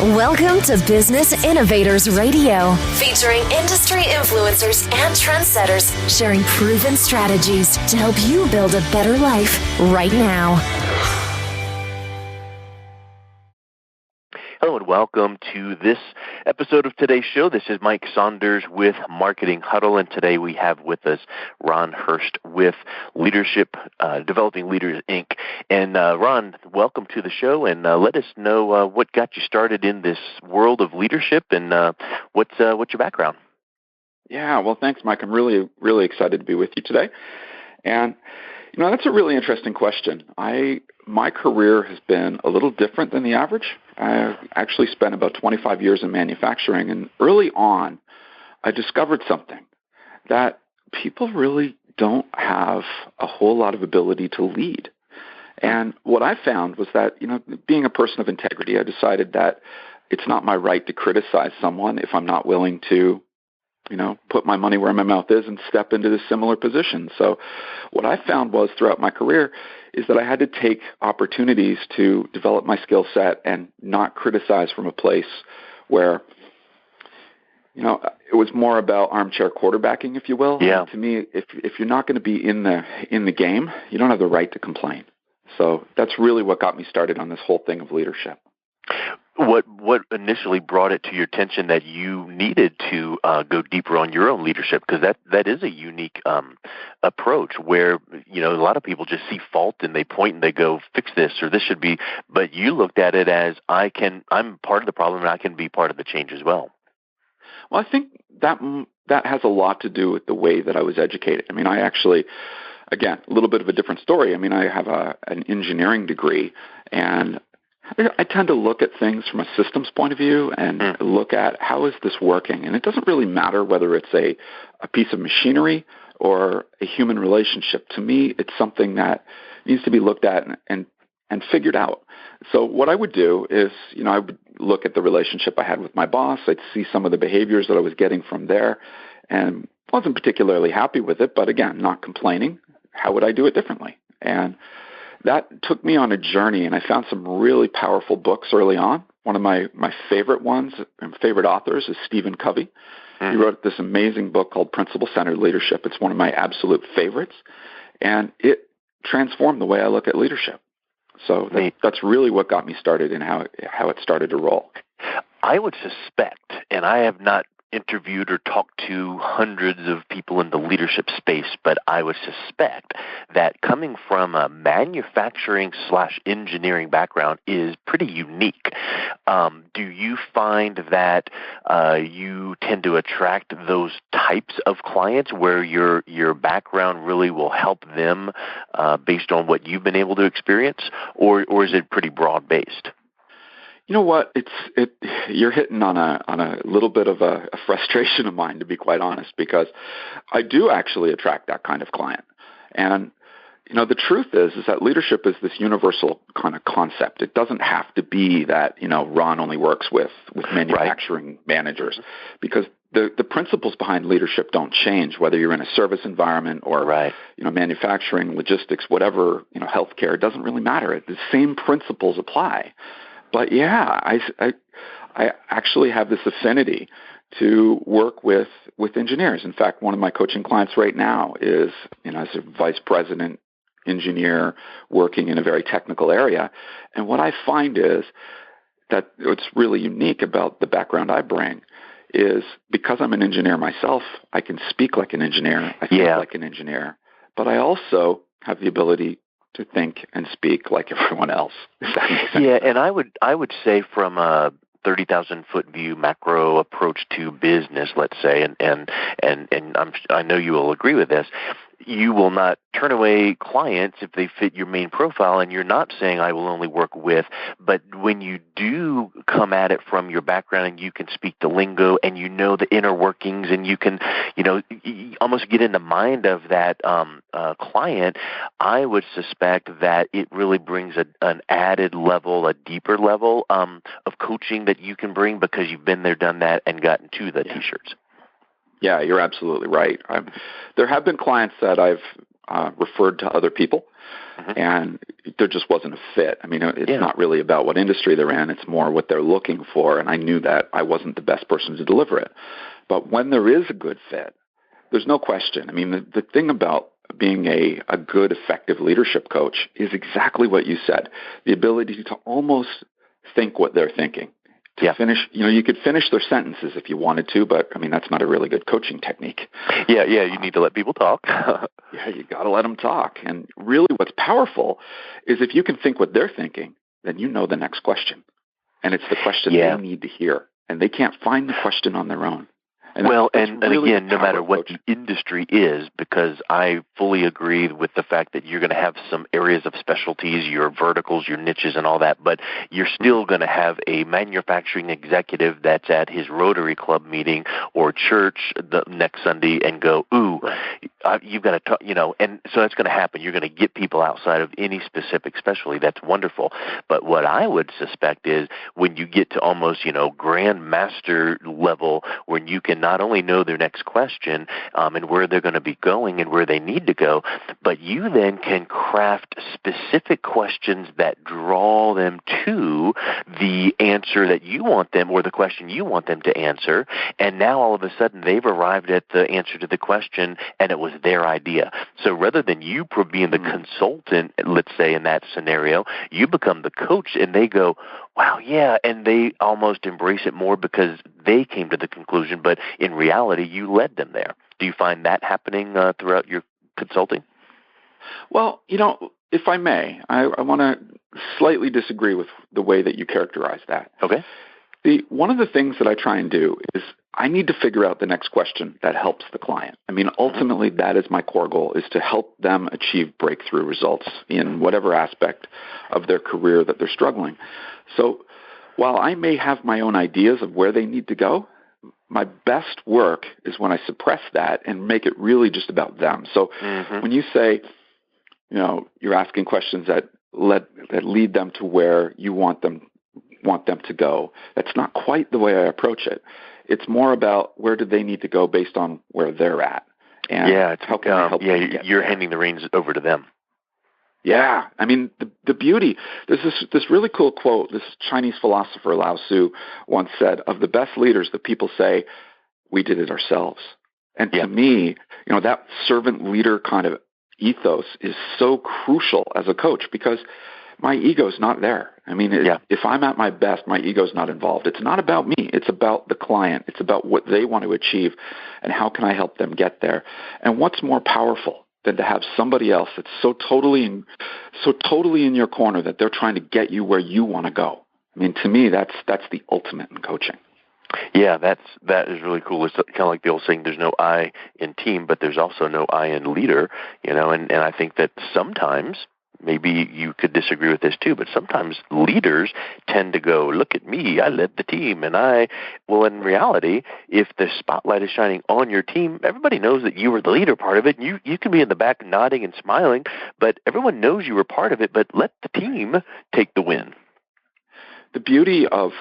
Welcome to Business Innovators Radio, featuring industry influencers and trendsetters sharing proven strategies to help you build a better life right now. Hello and welcome to this episode of today's show. This is Mike Saunders with Marketing Huddle, and today we have with us Ron Hurst with Leadership, Developing Leaders, Inc. And Ron, welcome to the show, and let us know what got you started in this world of leadership, and what's your background? Yeah, well, thanks, Mike. I'm really excited to be with you today. And that's a really interesting question. My career has been a little different than the average. I actually spent about 25 years in manufacturing, and early on, I discovered something, that people really don't have a whole lot of ability to lead. And what I found was that, being a person of integrity, I decided that it's not my right to criticize someone if I'm not willing to put my money where my mouth is and step into this similar position. So what I found was throughout my career is that I had to take opportunities to develop my skill set and not criticize from a place where, it was more about armchair quarterbacking, if you will. Yeah. To me, if you're not going to be in the game, you don't have the right to complain. So that's really what got me started on this whole thing of leadership. What initially brought it to your attention that you needed to go deeper on your own leadership? Because that is a unique approach where, a lot of people just see fault and they point and they go, fix this or this should be, but you looked at it as I'm part of the problem and I can be part of the change as well. Well, I think that has a lot to do with the way that I was educated. I actually, again, a little bit of a different story. I have an engineering degree, and I tend to look at things from a systems point of view and look at how is this working. And it doesn't really matter whether it's a piece of machinery or a human relationship. To me, it's something that needs to be looked at and figured out. So what I would do is, I would look at the relationship I had with my boss. I'd see some of the behaviors that I was getting from there and wasn't particularly happy with it, but again, not complaining. How would I do it differently? And that took me on a journey, and I found some really powerful books early on. One of my favorite ones and favorite authors is Stephen Covey. He wrote this amazing book called Principle-Centered Leadership. It's one of my absolute favorites, and it transformed the way I look at leadership. So that's really what got me started and how it started to roll. I would suspect, and I have not interviewed or talked to hundreds of people in the leadership space, but I would suspect that coming from a manufacturing/engineering background is pretty unique. Do you find that you tend to attract those types of clients where your background really will help them based on what you've been able to experience, or is it pretty broad-based? You know what? You're hitting on a little bit of a frustration of mine, to be quite honest, because I do actually attract that kind of client. And the truth is that leadership is this universal kind of concept. It doesn't have to be that Ron only works with manufacturing managers, because the principles behind leadership don't change whether you're in a service environment or manufacturing, logistics, whatever, healthcare. It doesn't really matter. The same principles apply. But yeah, I actually have this affinity to work with engineers. In fact, one of my coaching clients right now is, as a vice president engineer working in a very technical area. And what I find is that what's really unique about the background I bring is because I'm an engineer myself, I can speak like an engineer, I think like an engineer, but I also have the ability to think and speak like everyone else. If that makes sense. Yeah, and I would say from a 30,000-foot view macro approach to business, let's say, and I know you will agree with this. You will not turn away clients if they fit your main profile, and you're not saying I will only work with, but when you do come at it from your background and you can speak the lingo and the inner workings and you can, you almost get in the mind of that client, I would suspect that it really brings an added level, a deeper level of coaching that you can bring because you've been there, done that, and gotten to the T-shirts. Yeah, you're absolutely right. There have been clients that I've referred to other people, and there just wasn't a fit. I mean, it's not really about what industry they're in. It's more what they're looking for, and I knew that I wasn't the best person to deliver it. But when there is a good fit, there's no question. I mean, the thing about being a good, effective leadership coach is exactly what you said, the ability to almost think what they're thinking. To finish, you could finish their sentences if you wanted to, but I mean, that's not a really good coaching technique. Yeah, you need to let people talk. Yeah, you got to let them talk. And really what's powerful is if you can think what they're thinking, then you know the next question. And it's the question they need to hear. And they can't find the question on their own. And and again, no matter what the industry is, because I fully agree with the fact that you're going to have some areas of specialties, your verticals, your niches and all that, but you're still going to have a manufacturing executive that's at his Rotary Club meeting or church the next Sunday and go, you've got to talk, and so that's going to happen. You're going to get people outside of any specific specialty. That's wonderful. But what I would suspect is when you get to almost, grand master level, when you can not only know their next question and where they're going to be going and where they need to go, but you then can craft specific questions that draw them to the answer that you want them or the question you want them to answer. And now all of a sudden they've arrived at the answer to the question and it was their idea. So rather than you being the consultant, let's say in that scenario, you become the coach and they go, wow, yeah, and they almost embrace it more because they came to the conclusion, but in reality, you led them there. Do you find that happening throughout your consulting? Well, if I may, I want to slightly disagree with the way that you characterize that. Okay. One of the things that I try and do is I need to figure out the next question that helps the client. I mean, ultimately, that is my core goal, is to help them achieve breakthrough results in whatever aspect of their career that they're struggling. So while I may have my own ideas of where they need to go, my best work is when I suppress that and make it really just about them. So when you say, you're asking questions that lead them to where you want them to go, that's not quite the way I approach it. It's more about where do they need to go based on where they're at. And how can I help them get you're there? handing the reins over to them. Yeah, I mean, the beauty, there's this really cool quote, this Chinese philosopher Lao Tzu once said, of the best leaders, the people say, we did it ourselves. And to me, that servant leader kind of ethos is so crucial as a coach because my ego's not there. I mean, if I'm at my best, my ego's not involved. It's not about me. It's about the client. It's about what they want to achieve and how can I help them get there. And what's more powerful than to have somebody else that's so totally in your corner that they're trying to get you where you want to go. I mean, to me, that's the ultimate in coaching. Yeah, that is really cool. It's kind of like the old saying, there's no I in team, but there's also no I in leader, and I think that sometimes, maybe you could disagree with this too, but sometimes leaders tend to go, look at me, I led the team, well, in reality, if the spotlight is shining on your team, everybody knows that you were the leader part of it. You can be in the back nodding and smiling, but everyone knows you were part of it, but let the team take the win. The beauty of,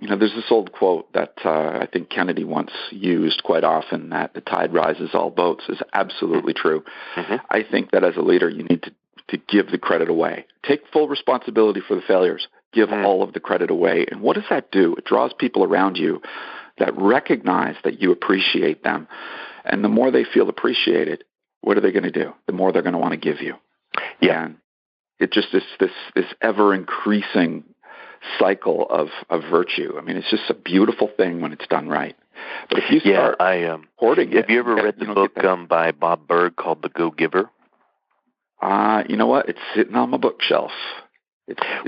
there's this old quote that I think Kennedy once used quite often, that the tide rises all boats, is absolutely true. I think that as a leader, you need to give the credit away. Take full responsibility for the failures. Give all of the credit away. And what does that do? It draws people around you that recognize that you appreciate them. And the more they feel appreciated, what are they going to do? The more they're going to want to give you. Yeah. And it just is this ever-increasing cycle of virtue. I mean, it's just a beautiful thing when it's done right. But if you start hoarding it... Have you ever read the book by Bob Berg called The Go-Giver? You know what? It's sitting on my bookshelf.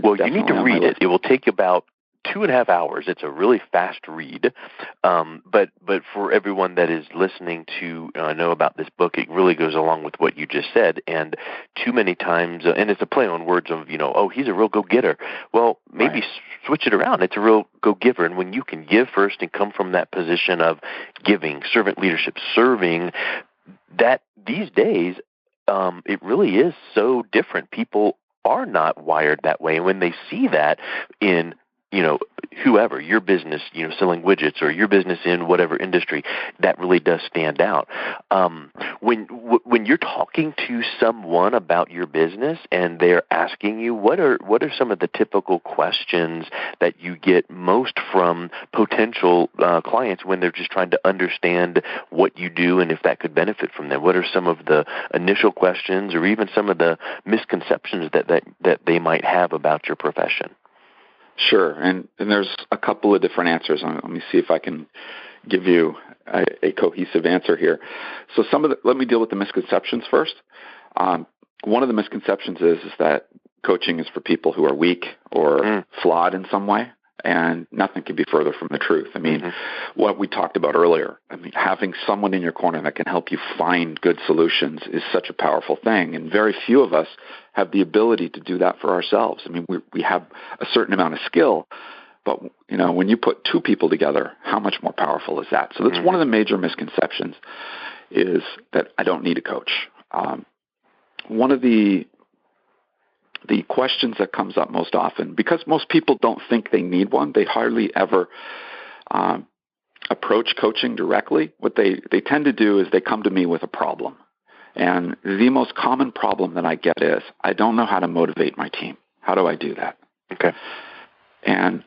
Well, you need to read it. It will take you about 2.5 hours. It's a really fast read. But for everyone that is listening to know about this book, it really goes along with what you just said. And too many times, and it's a play on words of, he's a real go-getter. Well, maybe switch it around. It's a real go-giver. And when you can give first and come from that position of giving, servant leadership, serving, that these days, it really is so different. People are not wired that way. And when they see that in whoever, your business, selling widgets or your business in whatever industry, that really does stand out. When you're talking to someone about your business and they're asking you, what are some of the typical questions that you get most from potential clients when they're just trying to understand what you do and if that could benefit from them? What are some of the initial questions or even some of the misconceptions that they might have about your profession? Sure, and there's a couple of different answers. Let me see if I can give you a cohesive answer here. So let me deal with the misconceptions first. One of the misconceptions is that coaching is for people who are weak or flawed in some way, and nothing could be further from the truth. I mean, what we talked about earlier, having someone in your corner that can help you find good solutions is such a powerful thing, and very few of us have the ability to do that for ourselves. I mean, we have a certain amount of skill, but when you put two people together, how much more powerful is that? So that's one of the major misconceptions, is that I don't need a coach. One of the questions that comes up most often, because most people don't think they need one, they hardly ever approach coaching directly. What they tend to do is they come to me with a problem. And the most common problem that I get is, I don't know how to motivate my team. How do I do that? Okay. And,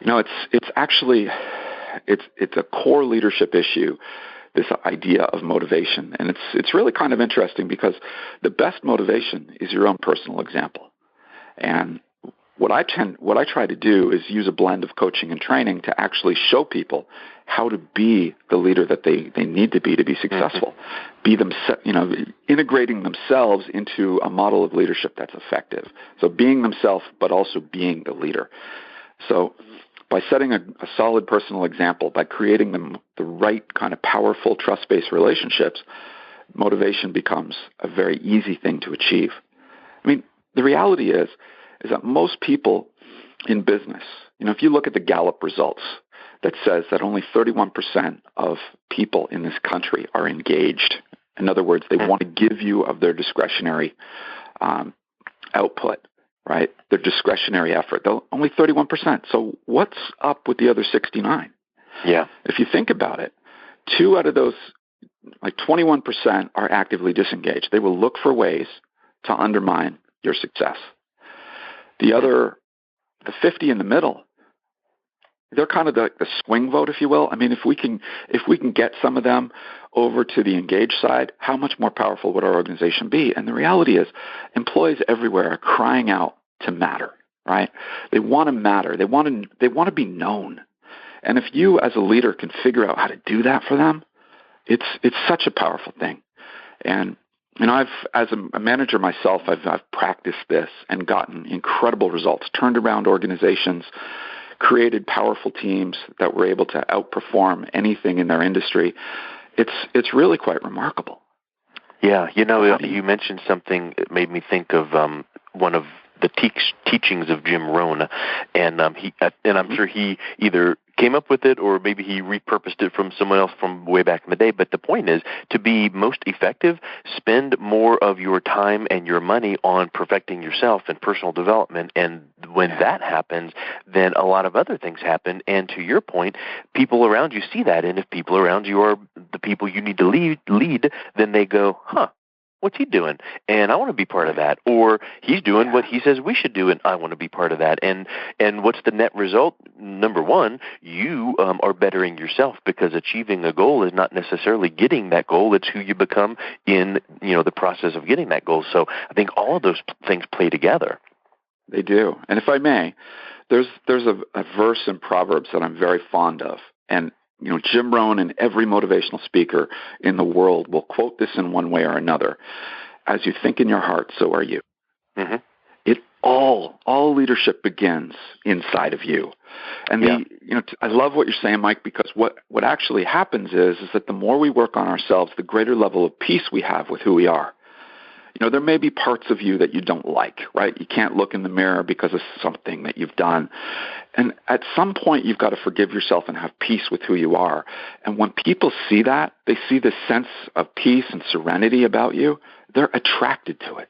it's actually a core leadership issue, this idea of motivation. And it's really kind of interesting, because the best motivation is your own personal example. And what I try to do is use a blend of coaching and training to actually show people how to be the leader that they need to be successful. Be integrating themselves into a model of leadership that's effective. So being themselves, but also being the leader. So by setting a solid personal example, by creating the right kind of powerful trust-based relationships, motivation becomes a very easy thing to achieve. I mean, the reality is that most people in business, if you look at the Gallup results that says that only 31% of people in this country are engaged. In other words, they want to give you of their discretionary output, right? Their discretionary effort. Only 31%. So what's up with the other 69? Yeah. If you think about it, 2 out of those, like 21%, are actively disengaged. They will look for ways to undermine your success. The 50 in the middle, they're kind of the swing vote, if you will. I mean, if we can get some of them over to the engaged side, how much more powerful would our organization be? And the reality is, employees everywhere are crying out to matter, right? They want to matter. They want to be known. And if you, as a leader, can figure out how to do that for them, it's such a powerful thing. And I've, as a manager myself, I've practiced this and gotten incredible results, turned around organizations, created powerful teams that were able to outperform anything in their industry. It's really quite remarkable. Yeah, you mentioned something that made me think of one of the teachings of Jim Rohn, and I'm sure he either came up with it or maybe he repurposed it from someone else from way back in the day. But the point is, to be most effective, spend more of your time and your money on perfecting yourself and personal development. And when that happens, then a lot of other things happen. And to your point, people around you see that. And if people around you are the people you need to lead, then they go, what's he doing? And I want to be part of that. Or he's doing what he says we should do, and I want to be part of that. And what's the net result? Number one, you are bettering yourself, because achieving a goal is not necessarily getting that goal. It's who you become in the process of getting that goal. So I think all of those things play together. They do. And if I may, there's a verse in Proverbs that I'm very fond of. And Jim Rohn and every motivational speaker in the world will quote this in one way or another. As you think in your heart, so are you. Mm-hmm. All leadership begins inside of you. And I love what you're saying, Mike, because what actually happens is that the more we work on ourselves, the greater level of peace we have with who we are. There may be parts of you that you don't like, right? You can't look in the mirror because of something that you've done. And at some point, you've got to forgive yourself and have peace with who you are. And when people see that, they see this sense of peace and serenity about you, they're attracted to it.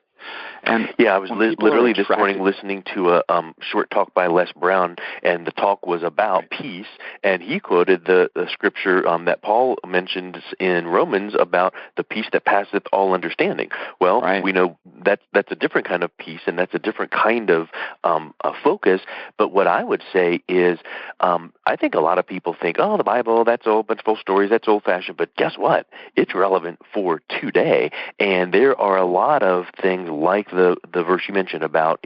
And I was literally this morning listening to a short talk by Les Brown, and the talk was about peace, and he quoted the scripture that Paul mentions in Romans about the peace that passeth all understanding. Well, we know that's a different kind of peace, and that's a different kind of a focus. But what I would say is, I think a lot of people think, oh, the Bible, that's old, bunch of old stories, that's old-fashioned. But guess what? It's relevant for today, and there are a lot of things like the verse you mentioned about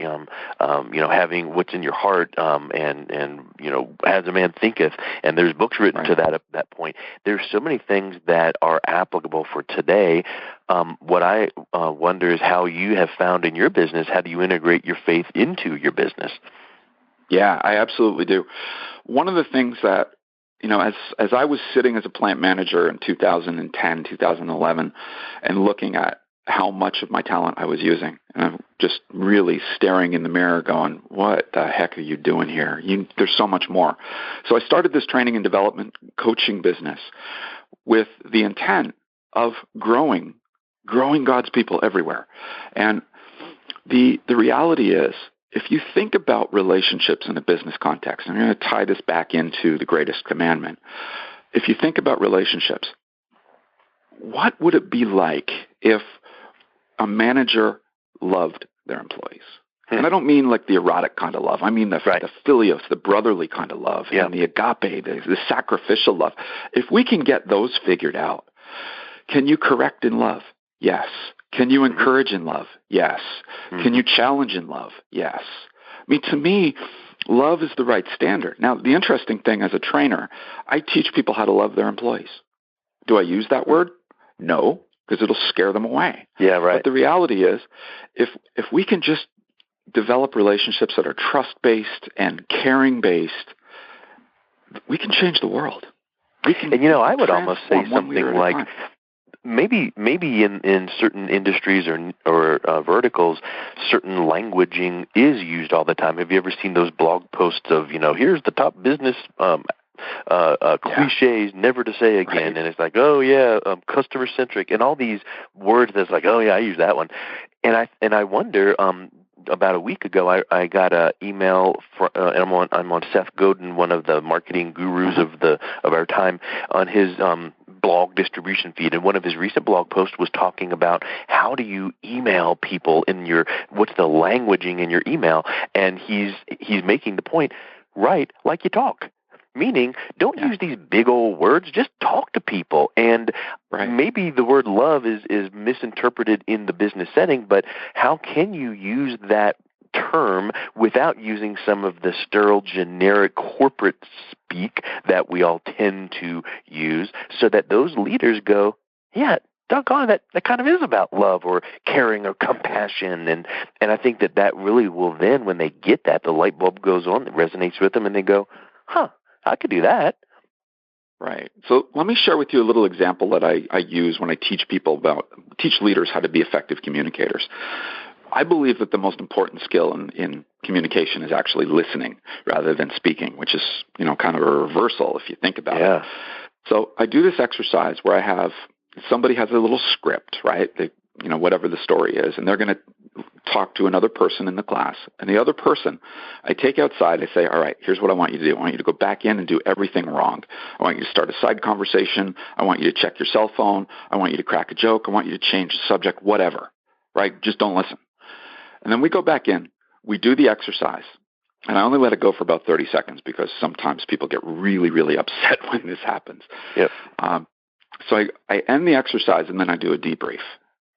having what's in your heart, and as a man thinketh, and there's books written to that point. There's so many things that are applicable for today. What I wonder is how you have found in your business, how do you integrate your faith into your business? Yeah, I absolutely do. One of the things that, as I was sitting as a plant manager in 2010, 2011, and looking at how much of my talent I was using, and I'm just really staring in the mirror going, what the heck are you doing here? There's so much more. So I started this training and development coaching business with the intent of growing God's people everywhere. And the reality is, if you think about relationships in a business context, and I'm going to tie this back into the greatest commandment. If you think about relationships, what would it be like if a manager loved their employees? And I don't mean like the erotic kind of love. I mean the philios, the brotherly kind of love, and the agape, the sacrificial love. If we can get those figured out, can you correct in love? Yes. Can you encourage in love? Yes. Can you challenge in love? Yes. I mean, to me, love is the right standard. Now, the interesting thing as a trainer, I teach people how to love their employees. Do I use that word? No, because it'll scare them away. Yeah, right. But the reality is, if we can just develop relationships that are trust-based and caring-based, we can change the world. I would almost say something like, maybe in certain industries or verticals, certain languaging is used all the time. Have you ever seen those blog posts of, here's the top business cliches never to say again, and it's like, customer centric, and all these words that's like, I use that one, and I wonder. About a week ago, I got an email and I'm on Seth Godin, one of the marketing gurus of our time, on his blog distribution feed, and one of his recent blog posts was talking about how do you email people what's the languaging in your email, and he's making the point, write like you talk. Meaning, don't use these big old words. Just talk to people. And maybe the word love is misinterpreted in the business setting, but how can you use that term without using some of the sterile, generic corporate speak that we all tend to use, so that those leaders go, doggone, that kind of is about love or caring or compassion. And I think that really will then, when they get that, the light bulb goes on, it resonates with them, and they go, I could do that. Right. So let me share with you a little example that I use when I teach leaders how to be effective communicators. I believe that the most important skill in communication is actually listening rather than speaking, which is, kind of a reversal if you think about it. So I do this exercise where somebody has a little script, right? Whatever the story is, and they're going to talk to another person in the class. And the other person, I take outside, I say, all right, here's what I want you to do. I want you to go back in and do everything wrong. I want you to start a side conversation. I want you to check your cell phone. I want you to crack a joke. I want you to change the subject, whatever, right? Just don't listen. And then we go back in, we do the exercise, and I only let it go for about 30 seconds because sometimes people get really, really upset when this happens. Yep. So I end the exercise, and then I do a debrief.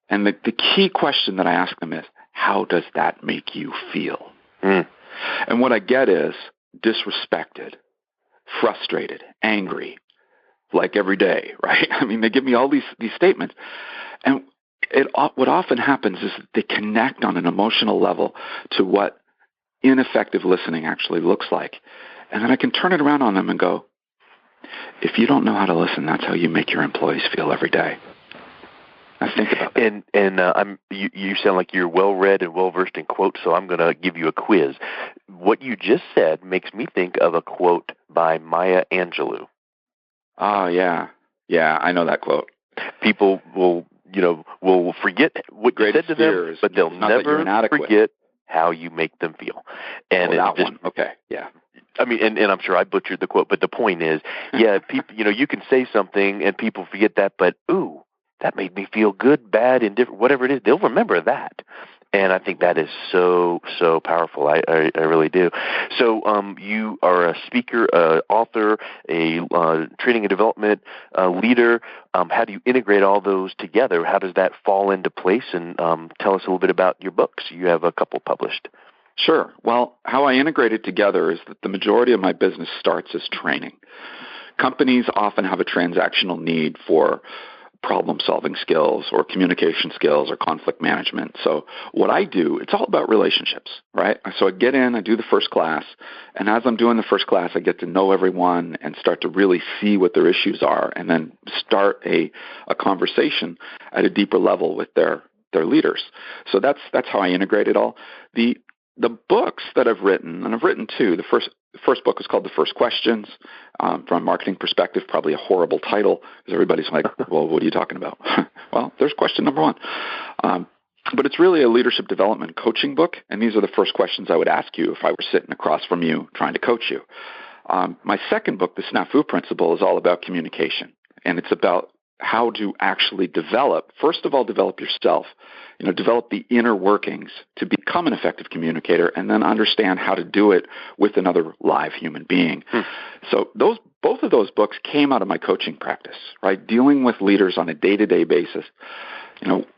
And the key question that I ask them is, how does that make you feel? And what I get is disrespected, frustrated, angry, like every day, right? I mean, they give me all these statements. And what often happens is they connect on an emotional level to what ineffective listening actually looks like. And then I can turn it around on them and go, if you don't know how to listen, that's how you make your employees feel every day. Now think about that. And you sound like you're well-read and well-versed in quotes, so I'm going to give you a quiz. What you just said makes me think of a quote by Maya Angelou. Oh, yeah. Yeah, I know that quote. People will will forget what you said to them, but they'll never forget how you make them feel. And okay, yeah. I mean, and I'm sure I butchered the quote, but the point is, yeah, people, you can say something and people forget that, but ooh, that made me feel good, bad, indifferent, whatever it is, they'll remember that. And I think that is so powerful. I really do. So you are a speaker, author, a training and development leader. How do you integrate all those together? How does that fall into place? And tell us a little bit about your books. You have a couple published. Sure. Well, how I integrate it together is that the majority of my business starts as training. Companies often have a transactional need for problem-solving skills or communication skills or conflict management. So what I do, it's all about relationships, right? So I get in, I do the first class, and as I'm doing the first class, I get to know everyone and start to really see what their issues are and then start a conversation at a deeper level with their leaders. So that's how I integrate it all. The books that I've written, and I've written two. The first book is called The First Questions. From a marketing perspective, probably a horrible title because everybody's like, well, what are you talking about? Well, there's question number one. But it's really a leadership development coaching book, and these are the first questions I would ask you if I were sitting across from you trying to coach you. My second book, The Snafu Principle, is all about communication, and it's about how to actually develop yourself, develop the inner workings to become an effective communicator and then understand how to do it with another live human being. So both of those books came out of my coaching practice, right? Dealing with leaders on a day-to-day basis.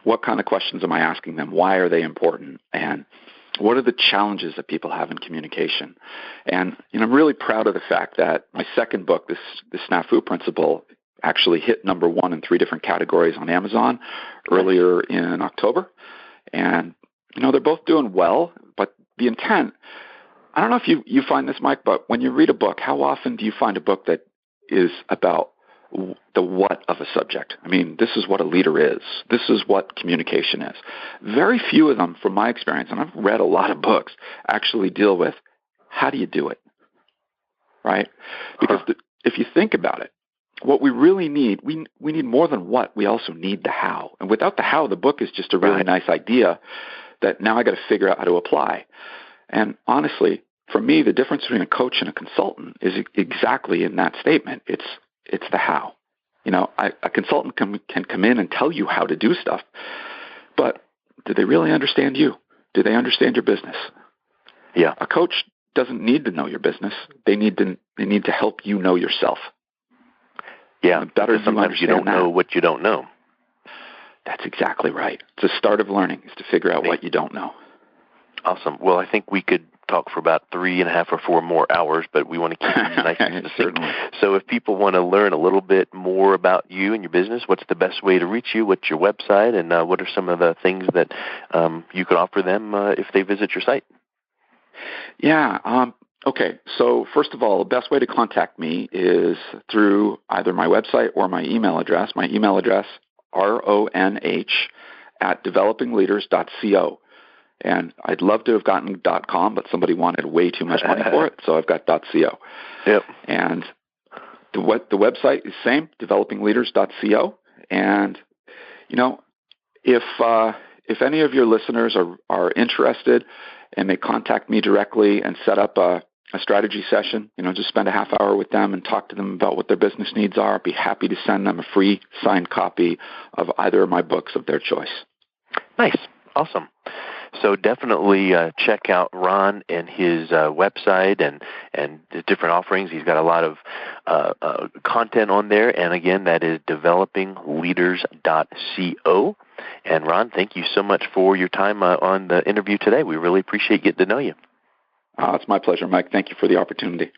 What kind of questions am I asking them? Why are they important? And what are the challenges that people have in communication? And I'm really proud of the fact that my second book, the Snafu Principle, actually hit number one in 3 different categories on Amazon earlier in October. And, they're both doing well, but the intent, I don't know if you find this, Mike, but when you read a book, how often do you find a book that is about the what of a subject? I mean, this is what a leader is. This is what communication is. Very few of them, from my experience, and I've read a lot of books, actually deal with how do you do it, right? Because if you think about it, what we really need, we need more than what, we also need the how. And without the how, the book is just a really nice idea that now I got to figure out how to apply. And honestly, for me, the difference between a coach and a consultant is exactly in that statement. It's the how. A consultant can come in and tell you how to do stuff, but do they really understand you? Do they understand your business? Yeah. A coach doesn't need to know your business. They need to help you know yourself. Yeah, better sometimes you don't know what you don't know. That's exactly right. It's the start of learning is to figure out what you don't know. Awesome. Well, I think we could talk for about 3.5 or 4 more hours, but we want to keep it nice and succinct. So if people want to learn a little bit more about you and your business, what's the best way to reach you? What's your website? And what are some of the things that you could offer them if they visit your site? Yeah. Okay, so first of all, the best way to contact me is through either my website or my email address. My email address, ronh@developingleaders.co. And I'd love to have gotten .com, but somebody wanted way too much money for it, so I've got .co. Yep. And the website is same, developingleaders.co. And, if any of your listeners are interested and they contact me directly and set up a strategy session, just spend a half hour with them and talk to them about what their business needs are, I'd be happy to send them a free signed copy of either of my books of their choice. Nice. Awesome. So definitely check out Ron and his website and the different offerings. He's got a lot of content on there. And again, that is developingleaders.co. And Ron, thank you so much for your time on the interview today. We really appreciate getting to know you. It's my pleasure, Mike. Thank you for the opportunity.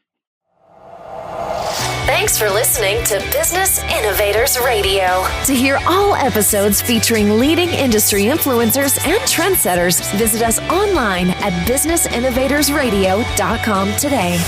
Thanks for listening to Business Innovators Radio. To hear all episodes featuring leading industry influencers and trendsetters, visit us online at businessinnovatorsradio.com today.